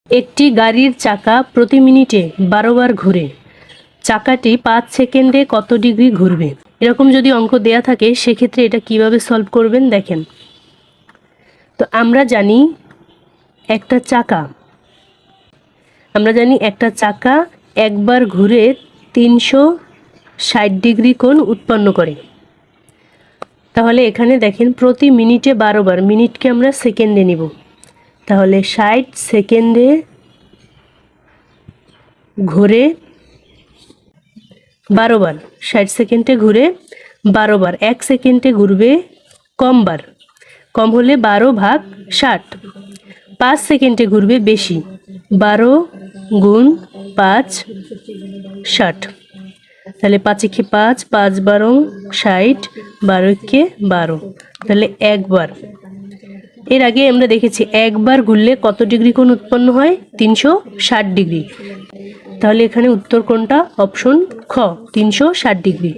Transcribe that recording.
একটি গাড়ির চাকা প্রতি মিনিটে 12 বার ঘুরে, চাকাটি 5 সেকেন্ডে কত ডিগ্রি ঘুরবে? এরকম যদি অঙ্ক দেয়া থাকে সেক্ষেত্রে এটা কিভাবে সলভ করবেন দেখেন। তো আমরা জানি একটা চাকা একবার ঘুরে 360 ডিগ্রি কোণ উৎপন্ন করে। তাহলে এখানে দেখেন প্রতি মিনিটে 12 বার, মিনিটকে আমরা সেকেন্ডে নিব, তাহলে 60 সেকেন্ডে ঘুরে 12 বার, 60 সেকেন্ডে ঘুরে 12 বার, 1 সেকেন্ডে ঘুরবে কম বার, কম হলে 12/60, 5 সেকেন্ডে ঘুরবে বেশি, 12 গুণ 5 60, তাহলে 5 একে 5, 5 12 60, 12 একে 12, তাহলে একবার। এর আগে আমরা দেখেছি একবার ঘুরলে কত ডিগ্রি কোণ উৎপন্ন হয়? 360 ডিগ্রি। তাহলে এখানে উত্তর কোনটা? অপশন খ, 360 ডিগ্রি।